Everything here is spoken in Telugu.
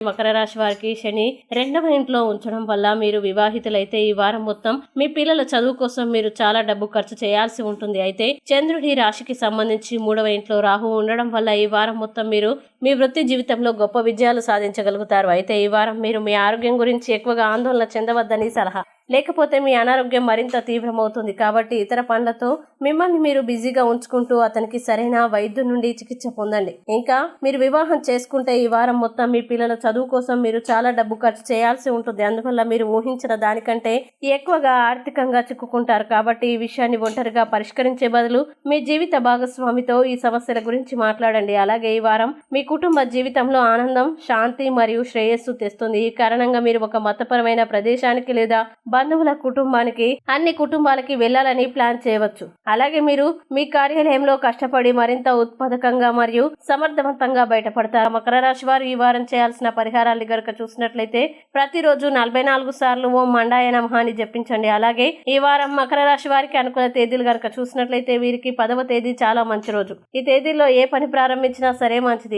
మకర రాశి వారికి శని 2వ ఇంట్లో ఉంచడం వల్ల మీరు వివాహితులైతే ఈ వారం మొత్తం మీ పిల్లల చదువు కోసం మీరు చాలా డబ్బు ఖర్చు చేయాల్సి ఉంటుంది. అయితే చంద్రుడి రాశికి సంబంధించి 3వ ఇంట్లో రాహు ఉండడం వల్ల ఈ వారం మొత్తం మీరు మీ వృత్తి జీవితంలో గొప్ప విజయాలు సాధించగలుగుతారు. అయితే ఈ వారం మీరు మీ ఆరోగ్యం గురించి ఎక్కువగా ఆందోళన చెందవద్దని సలహా. లేకపోతే మీ అనారోగ్యం మరింత తీవ్రమవుతుంది. కాబట్టి ఇతర పనులతో మిమ్మల్ని మీరు బిజీగా ఉంచుకుంటూ అతనికి సరైన వైద్యం నుండి చికిత్స పొందండి. ఇంకా మీరు వివాహం చేసుకుంటే ఈ వారం మొత్తం మీ పిల్లల చదువు కోసం మీరు చాలా డబ్బు ఖర్చు చేయాల్సి ఉంటుంది. అందువల్ల మీరు ఊహించిన దానికంటే ఎక్కువగా ఆర్థికంగా చిక్కుకుంటారు. కాబట్టి ఈ విషయాన్ని ఒంటరిగా పరిష్కరించే బదులు మీ జీవిత భాగస్వామితో ఈ సమస్యల గురించి మాట్లాడండి. అలాగే ఈ వారం మీ కుటుంబ జీవితంలో ఆనందం, శాంతి మరియు శ్రేయస్సు తెస్తుంది. ఈ కారణంగా మీరు ఒక మతపరమైన ప్రదేశానికి లేదా బంధువుల కుటుంబానికి అన్ని కుటుంబాలకి వెళ్లాలని ప్లాన్ చేయవచ్చు. అలాగే మీరు మీ కార్యాలయంలో కష్టపడి మరింత ఉత్పాదకంగా మరియు సమర్థవంతంగా బయటపడతారు. మకర రాశి వారు ఈ వారం చేయాల్సిన పరిహారాలు గనుక చూసినట్లయితే ప్రతిరోజు 44 సార్లు ఓం మండాయ నమః అని జపించండి. అలాగే ఈ వారం మకర రాశి వారికి అనుకున్న తేదీలు గనుక చూసినట్లయితే వీరికి 10వ తేదీ చాలా మంచి రోజు. ఈ తేదీలో ఏ పని ప్రారంభించినా సరే మంచిది.